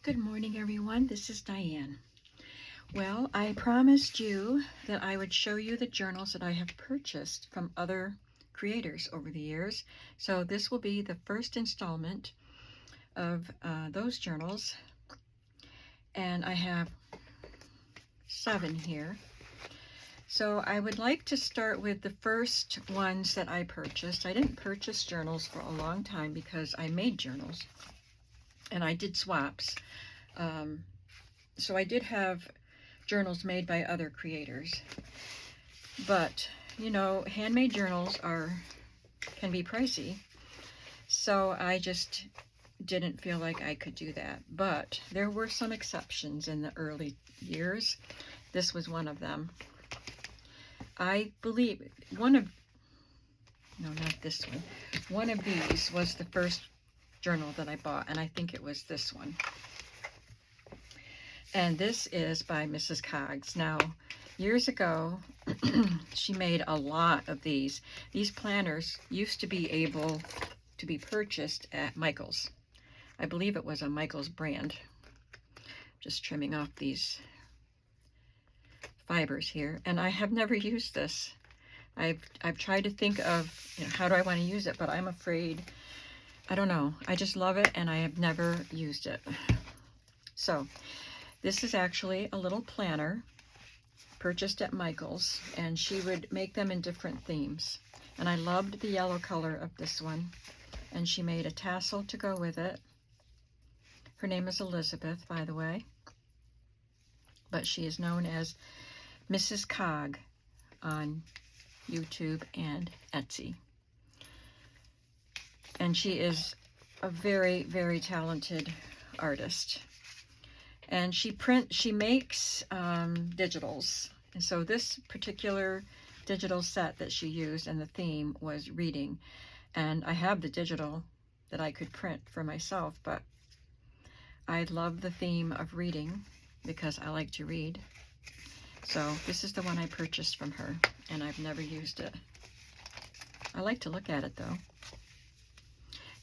Good morning, everyone. This is Diane. Well, I promised you that I would show you the journals that I have purchased from other creators over the years. So this will be the first installment of those journals. And I have 7 here. So I would like to start with the first ones that I purchased. I didn't purchase journals for a long time because I made journals and I did swaps. So I did have journals made by other creators, but you know, handmade journals can be pricey, so I just didn't feel like I could do that. But there were some exceptions in the early years. This was one of them. I believe one of these was the first journal that I bought, and I think it was this one. And this is by Mrs. Cogs. Now, years ago, she made a lot of these. These planners used to be able to be purchased at Michael's. I believe it was a Michael's brand. Just trimming off these fibers here. And I have never used this. I've tried to think of, how do I want to use it, but I'm afraid, I don't know. I just love it, and I have never used it. So, this is actually a little planner purchased at Michael's, and she would make them in different themes. And I loved the yellow color of this one, and she made a tassel to go with it. Her name is Elizabeth, by the way, but she is known as Mrs. Cog on YouTube and Etsy. And she is a very, very talented artist. And she makes digitals. And so this particular digital set that she used and the theme was reading. And I have the digital that I could print for myself, but I love the theme of reading because I like to read. So this is the one I purchased from her, and I've never used it. I like to look at it though.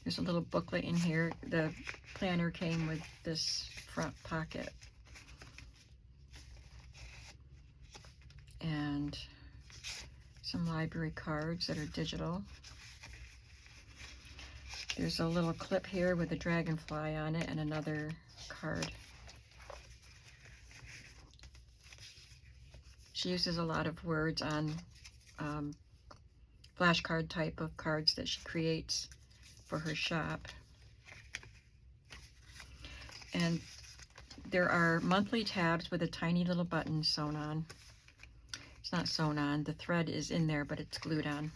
There's a little booklet in here. The planner came with this front pocket. And some library cards that are digital. There's a little clip here with a dragonfly on it and another card. She uses a lot of words on flashcard type of cards that she creates for her shop. And there are monthly tabs with a tiny little button sewn on. It's not sewn on, the thread is in there, but it's glued on.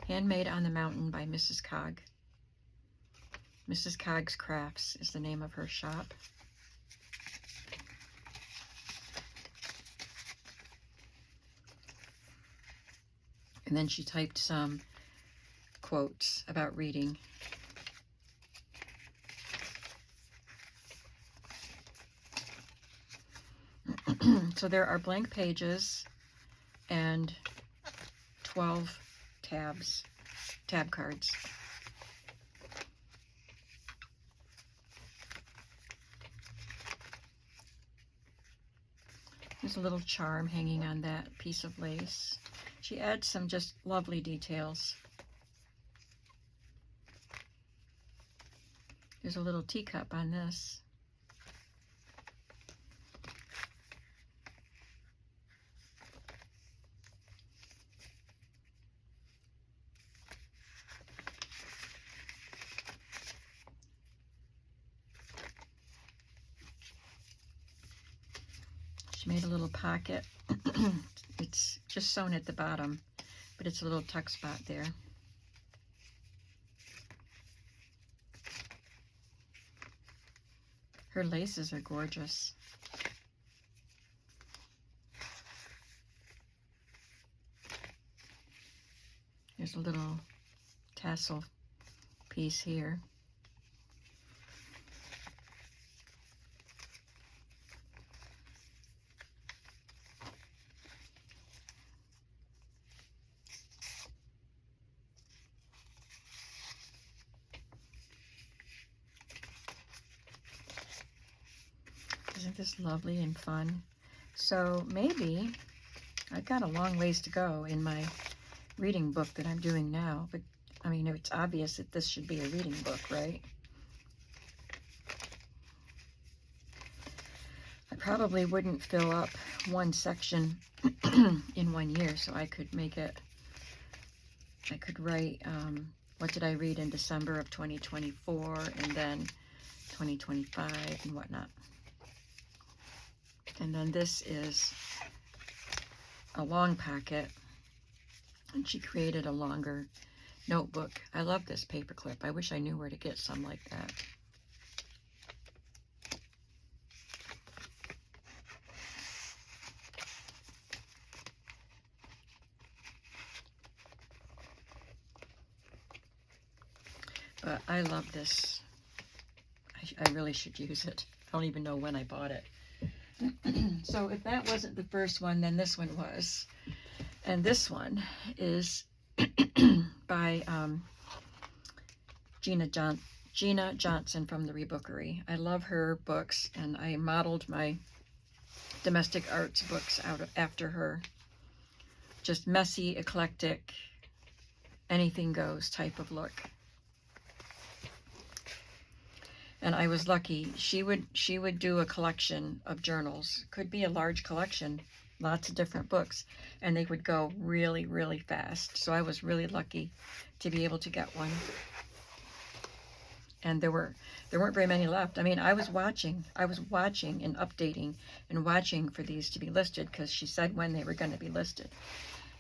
Handmade on the Mountain by Mrs. Cog. Mrs. Cog's Crafts is the name of her shop. And then she typed some quotes about reading. So there are blank pages and 12 tab cards. There's a little charm hanging on that piece of lace. She adds some just lovely details. There's a little teacup on this. She made a little pocket. It's just sewn at the bottom, but it's a little tuck spot there. Her laces are gorgeous. There's a little tassel piece here. Isn't this lovely and fun? So maybe I've got a long ways to go in my reading book that I'm doing now, but I mean, it's obvious that this should be a reading book, right? I probably wouldn't fill up one section in 1 year, so I could make it, I could write, what did I read in December of 2024, and then 2025 and whatnot. And then this is a long packet, and she created a longer notebook. I love this paperclip. I wish I knew where to get some like that. But I love this. I really should use it. I don't even know when I bought it. So if that wasn't the first one, then this one was. And this one is by Gina Johnson from the Rebookery. I love her books, and I modeled my domestic arts books after her. Just messy, eclectic, anything goes type of look. And I was lucky. She would do a collection of journals. Could be a large collection, lots of different books, and they would go really, really fast. So I was really lucky to be able to get one. And there weren't very many left. I mean, I was watching and updating and watching for these to be listed, because she said when they were going to be listed.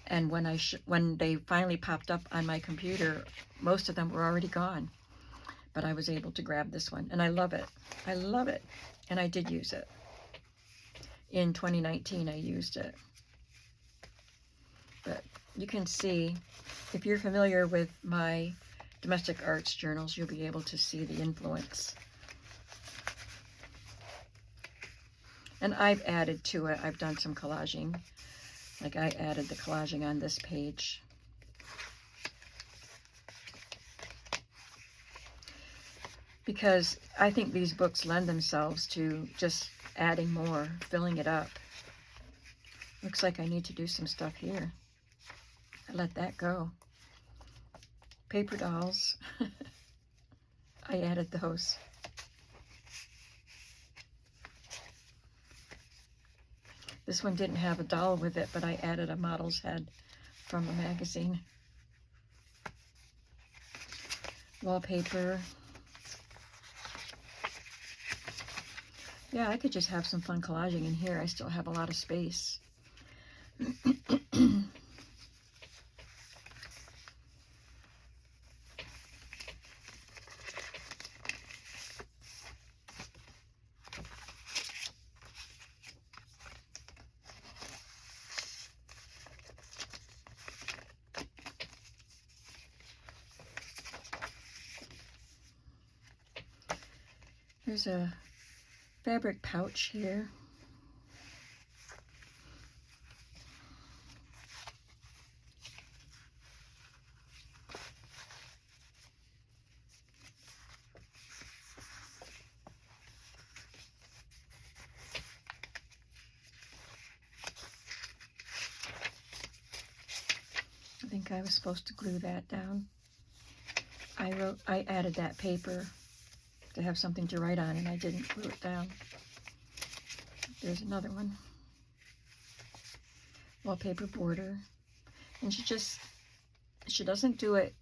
And when they finally popped up on my computer, most of them were already gone. But I was able to grab this one, and I love it. I love it. And I did use it. In 2019, I used it. But you can see, if you're familiar with my domestic arts journals, you'll be able to see the influence. And I've added to it. I've done some collaging. Like, I added the collaging on this page. Because I think these books lend themselves to just adding more, filling it up. Looks like I need to do some stuff here. I let that go. Paper dolls. I added those. This one didn't have a doll with it, but I added a model's head from a magazine. Wallpaper. Yeah, I could just have some fun collaging in here. I still have a lot of space. There's a fabric pouch here. I think I was supposed to glue that down. I added that paper to have something to write on, and I didn't glue it down. There's another one. Wallpaper border. And she doesn't do it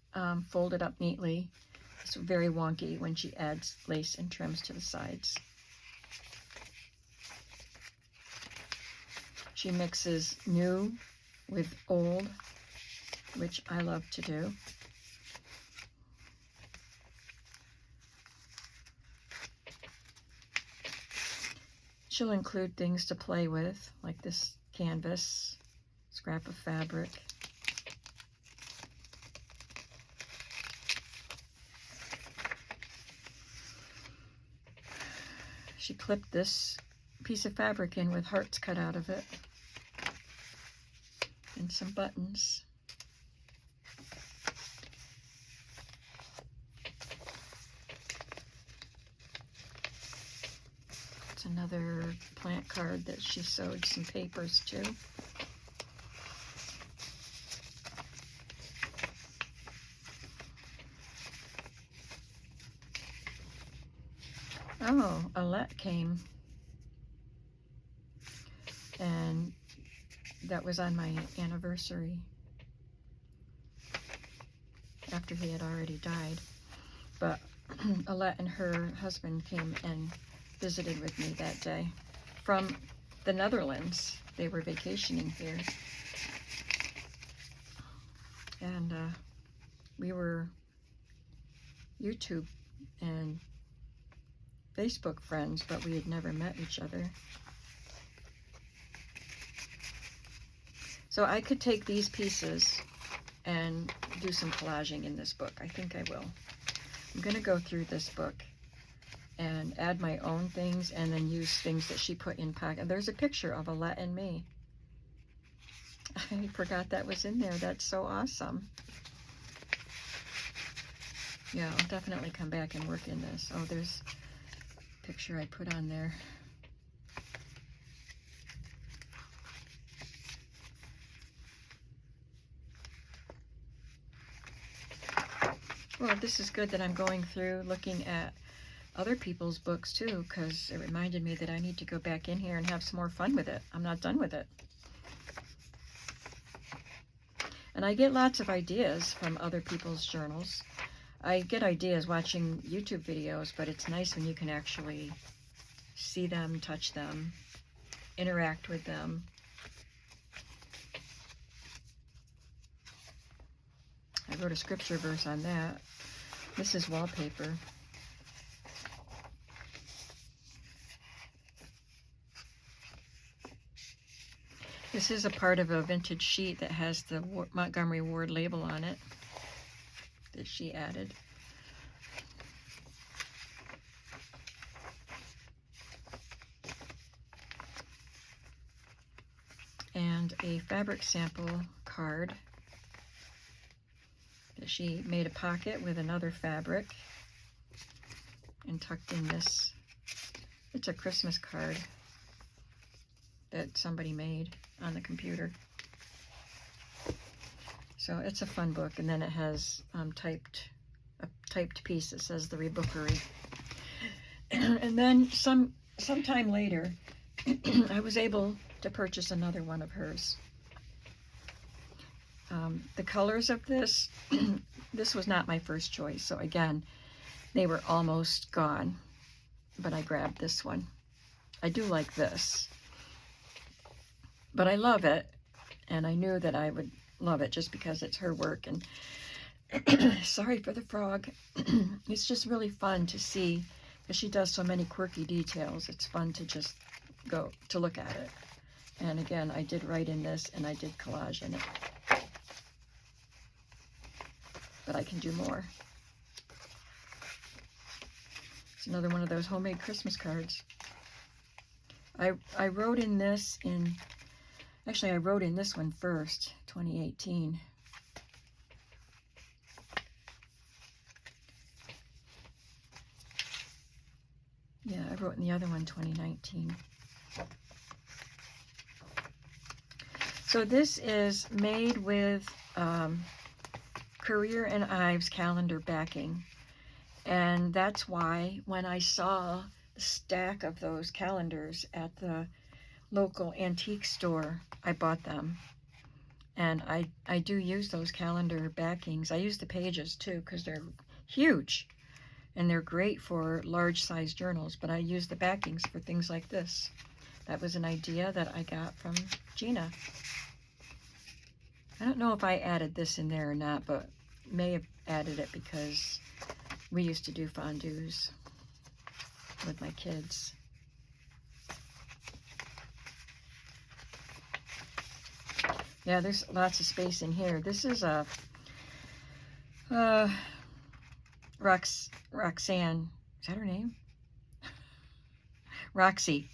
folded up neatly. It's very wonky when she adds lace and trims to the sides. She mixes new with old, which I love to do. She'll include things to play with, like this canvas, scrap of fabric. She clipped this piece of fabric in with hearts cut out of it, and some buttons. It's another plant card that she sewed some papers to. Oh, Alette came, and that was on my anniversary after he had already died. But Alette and her husband came and visited with me that day from the Netherlands. They were vacationing here, and we were YouTube and Facebook friends, but we had never met each other. So I could take these pieces and do some collaging in this book. I think I will. I'm going to go through this book and add my own things and then use things that she put in pocket. There's a picture of Alette and me. I forgot that was in there. That's so awesome. Yeah, I'll definitely come back and work in this. Oh, there's a picture I put on there. Well, this is good that I'm going through looking at other people's books too, because it reminded me that I need to go back in here and have some more fun with it. I'm not done with it. And I get lots of ideas from other people's journals. I get ideas watching YouTube videos, but it's nice when you can actually see them, touch them, interact with them. I wrote a scripture verse on that. This is wallpaper. This is a part of a vintage sheet that has the Montgomery Ward label on it that she added. And a fabric sample card that she made a pocket with another fabric and tucked in this. It's a Christmas card that somebody made on the computer. So it's a fun book, and then it has a typed piece that says the Rebookery. And then sometime later, I was able to purchase another one of hers. The colors of this, this was not my first choice. So again, they were almost gone, but I grabbed this one. I do like this, but I love it, and I knew that I would love it just because it's her work. And sorry for the frog. It's just really fun to see, because she does so many quirky details. It's fun to just go to look at it. And again, I did write in this, and I did collage in it. But I can do more. It's another one of those homemade Christmas cards. I wrote in this in, actually I wrote in this one first, 2018. Yeah, I wrote in the other one, 2019. So this is made with Career and Ives calendar backing, and that's why when I saw the stack of those calendars at the local antique store, I bought them. And I do use those calendar backings. I use the pages too, because they're huge and they're great for large size journals, but I use the backings for things like this. That was an idea that I got from Gina. I don't know if I added this in there or not, but may have added it because we used to do fondues with my kids. Yeah, there's lots of space in here. This is a Roxanne, is that her name? Roxy,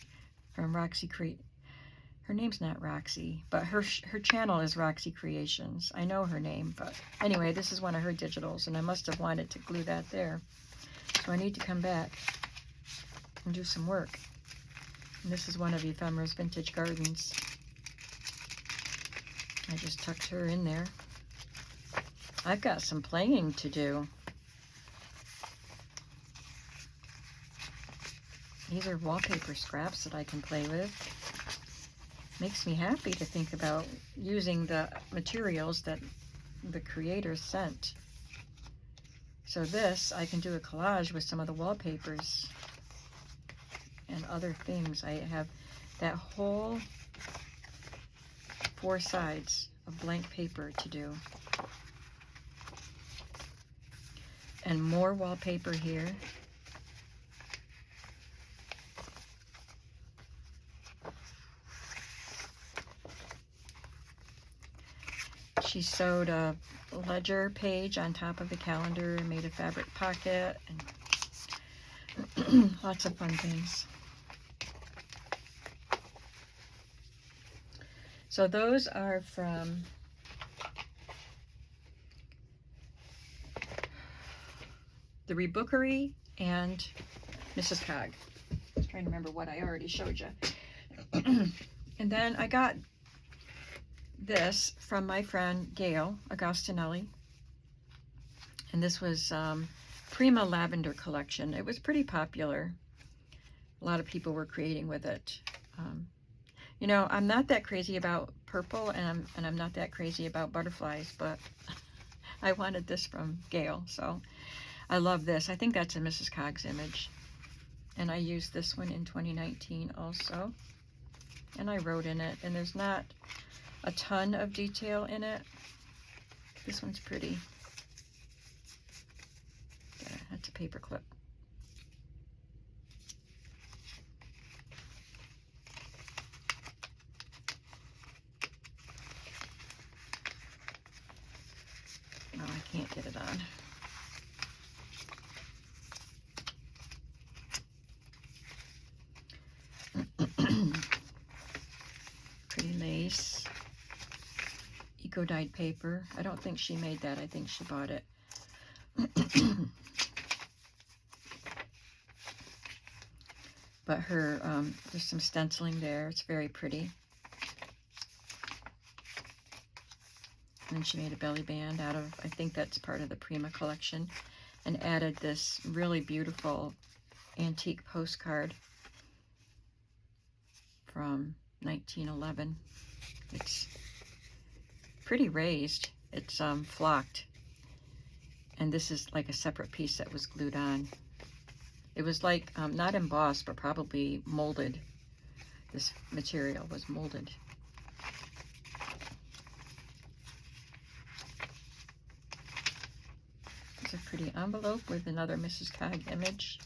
from Roxy Create. Her name's not Roxy, but her channel is Roxy Creations. I know her name, but anyway, this is one of her digitals, and I must have wanted to glue that there. So I need to come back and do some work. And this is one of Ephemera's Vintage Gardens. I just tucked her in there. I've got some playing to do. These are wallpaper scraps that I can play with. Makes me happy to think about using the materials that the creators sent. So this, I can do a collage with some of the wallpapers and other things. I have that whole 4 sides of blank paper to do. And more wallpaper here. She sewed a ledger page on top of the calendar and made a fabric pocket, and lots of fun things. So those are from the Rebookery and Mrs. Cog. I was trying to remember what I already showed you. And then I got this from my friend Gail Austin. And this was Prima Lavender Collection. It was pretty popular. A lot of people were creating with it. You know, I'm not that crazy about purple, and I'm not that crazy about butterflies, but I wanted this from Gail, so I love this. I think that's a Mrs. Cog's image. And I used this one in 2019 also. And I wrote in it, and there's not a ton of detail in it. This one's pretty. Yeah, that's a paper clip. Oh, I can't get it on. Pretty lace. Eco-dyed paper. I don't think she made that. I think she bought it. But her, there's some stenciling there. It's very pretty. And then she made a belly band out of, I think that's part of the Prima collection, and added this really beautiful antique postcard from 1911. It's pretty raised. It's flocked, and this is like a separate piece that was glued on. It was like not embossed, but probably molded. This material was molded. It's a pretty envelope with another Mrs. Cog image.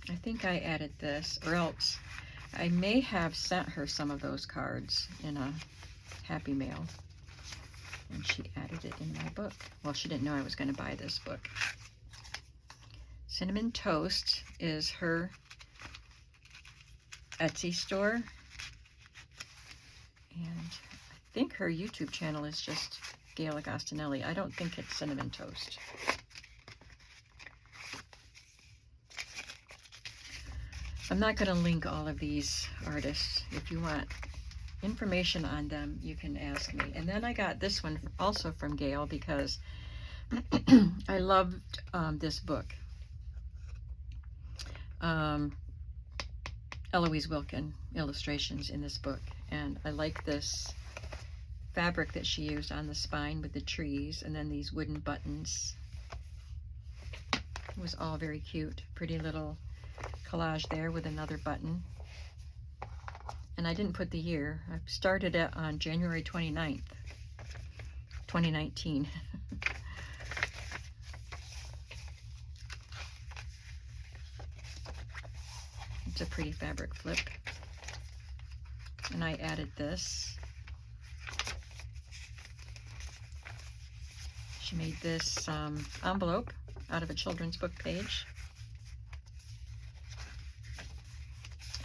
I think I added this, or else I may have sent her some of those cards in a Happy Mail, and she added it in my book. Well, she didn't know I was going to buy this book. Cinnamon Toast is her Etsy store, and I think her YouTube channel is just Gail Austin. I don't think it's Cinnamon Toast. I'm not going to link all of these artists. If you want information on them, you can ask me. And then I got this one also from Gail because I loved this book. Eloise Wilkin illustrations in this book. And I like this fabric that she used on the spine with the trees and then these wooden buttons. It was all very cute. Pretty little collage there with another button. And I didn't put the year. I started it on January 29th, 2019. It's a pretty fabric flip. And I added this. She made this envelope out of a children's book page.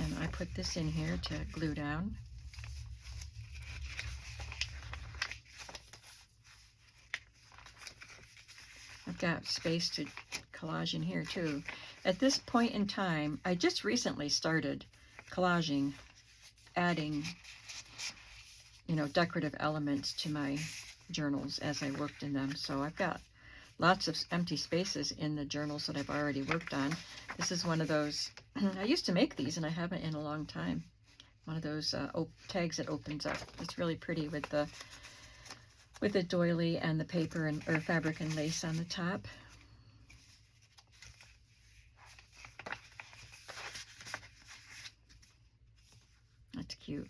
And I put this in here to glue down. I've got space to collage in here too. At this point in time, I just recently started collaging, adding, you know, decorative elements to my journals as I worked in them. So I've got lots of empty spaces in the journals that I've already worked on. This is one of those, I used to make these and I haven't in a long time. One of those tags that opens up. It's really pretty with the doily and the paper and or fabric and lace on the top. That's cute.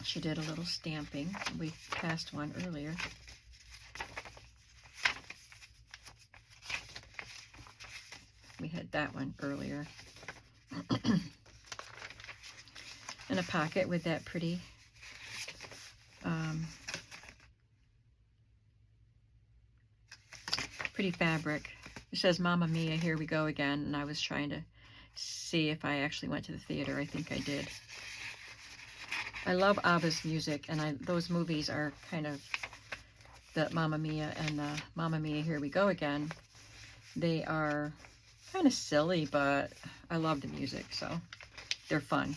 She did a little stamping. We passed one earlier. We had that one earlier. And a pocket with that pretty pretty fabric. It says Mamma Mia, here we go again, and I was trying to see if I actually went to the theater. I think I did. I love ABBA's music, and those movies are kind of the Mamma Mia and the Mamma Mia, Here We Go Again. They are kind of silly, but I love the music, so they're fun.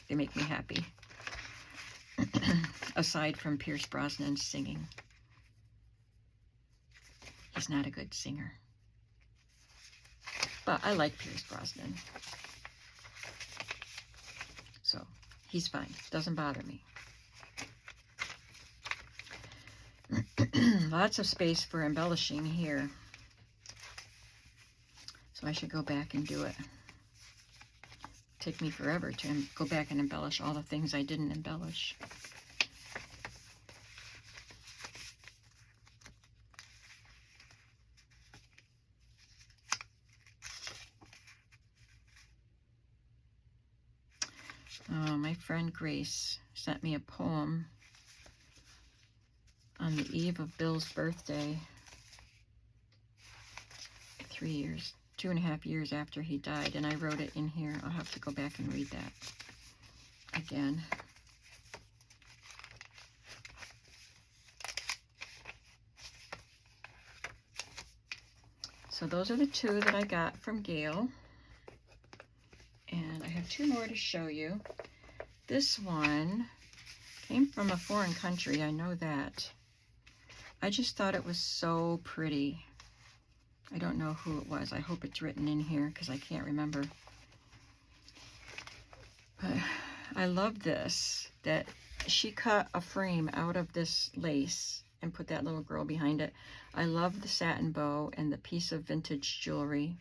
They make me happy. Aside from Pierce Brosnan's singing. He's not a good singer. But I like Pierce Brosnan. So, he's fine. Doesn't bother me. Lots of space for embellishing here. So I should go back and do it. Take me forever to go back and embellish all the things I didn't embellish. Oh, my friend Grace sent me a poem on the eve of Bill's birthday. 2.5 years after he died, and I wrote it in here. I'll have to go back and read that again. So those are the two that I got from Gail. And I have two more to show you. This one came from a foreign country, I know that. I just thought it was so pretty. I don't know who it was. I hope it's written in here because I can't remember. But I love this, that she cut a frame out of this lace and put that little girl behind it. I love the satin bow and the piece of vintage jewelry.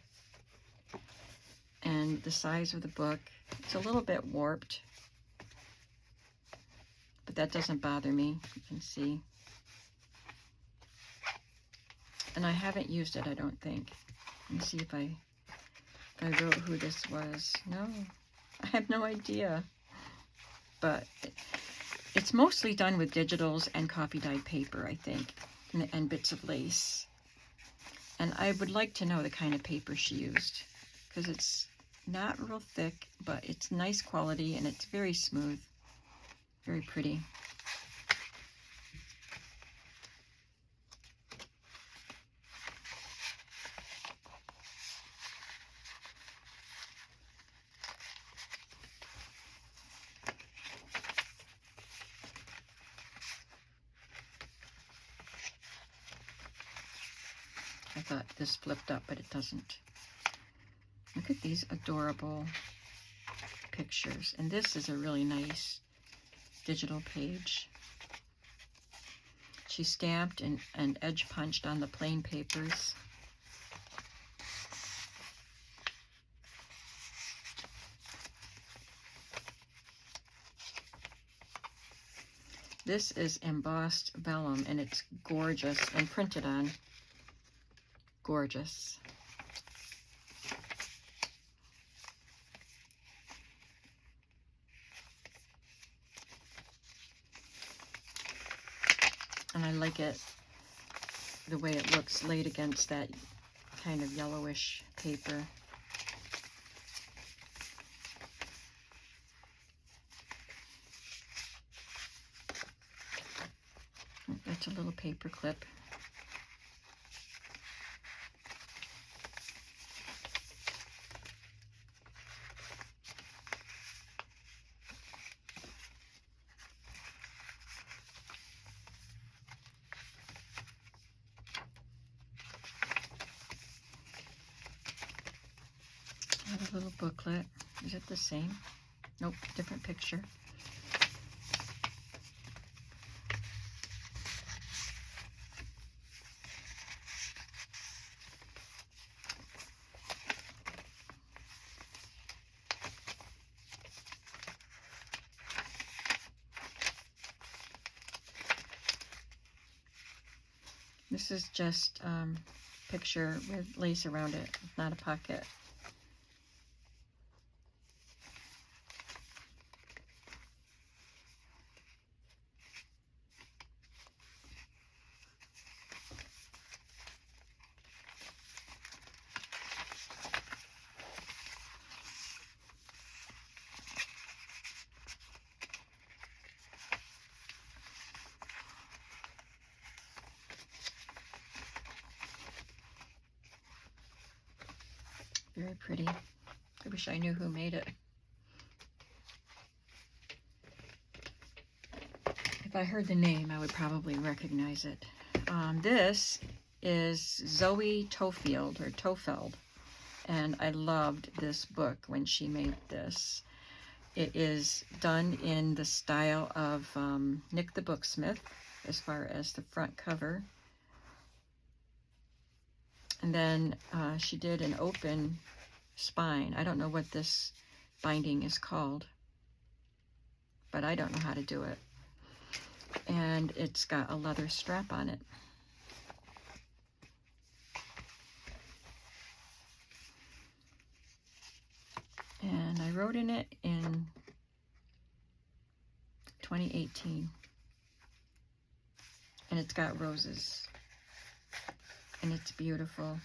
And the size of the book. It's a little bit warped, but that doesn't bother me. You can see. And I haven't used it, I don't think. Let me see if I wrote who this was. No, I have no idea. But it's mostly done with digitals and coffee dyed paper, I think, and bits of lace. And I would like to know the kind of paper she used, because it's not real thick, but it's nice quality and it's very smooth, very pretty. I thought this flipped up, but it doesn't. Look at these adorable pictures. And this is a really nice digital page. She stamped and edge punched on the plain papers. This is embossed vellum, and it's gorgeous and printed on. Gorgeous. And I like it, the way it looks laid against that kind of yellowish paper. a little paper clip. A little booklet. Is it the same? Nope, different picture. This is just picture with lace around it, not a pocket. Very pretty. I wish I knew who made it. If I heard the name, I would probably recognize it. This is Zoe Toftfield, and I loved this book when she made this. It is done in the style of Nick the Booksmith, as far as the front cover. And then she did an open spine. I don't know what this binding is called, but I don't know how to do it. And it's got a leather strap on it. And I wrote in it in 2018. And it's got roses. And it's beautiful.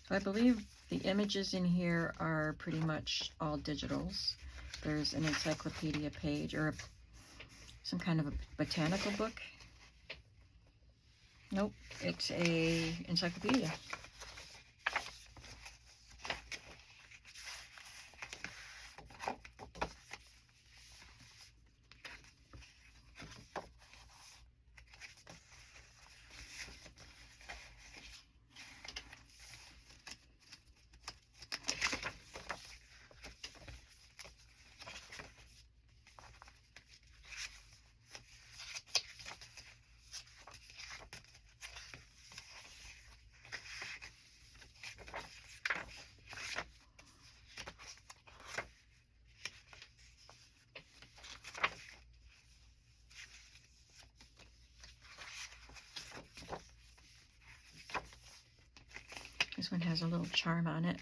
So I believe the images in here are pretty much all digitals. There's an encyclopedia page or some kind of a botanical book. Nope, it's a encyclopedia. This one has a little charm on it.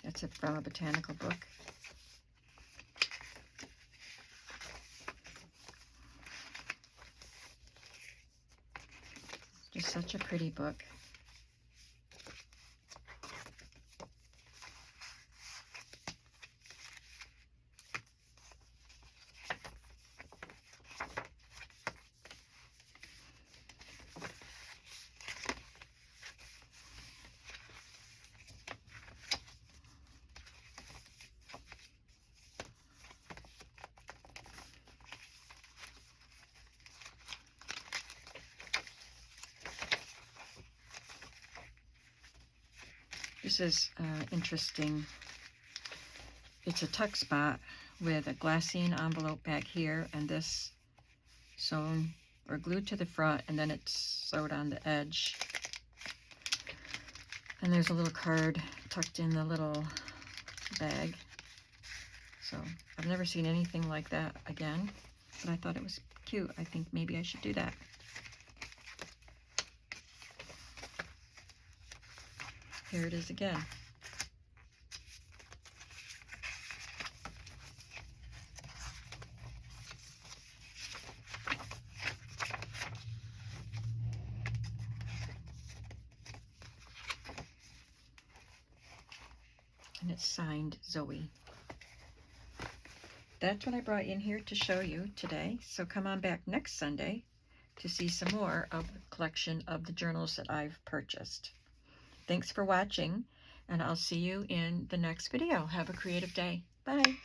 That's it from a botanical book. Just such a pretty book. This is interesting. It's a tuck spot with a glassine envelope back here, and this sewn or glued to the front, and then it's sewed on the edge. And there's a little card tucked in the little bag. So I've never seen anything like that again, but I thought it was cute. I think maybe I should do that. here it is again. And it's signed Zoe. That's what I brought in here to show you today. So come on back next Sunday to see some more of the collection of the journals that I've purchased. Thanks for watching, and I'll see you in the next video. Have a creative day. Bye.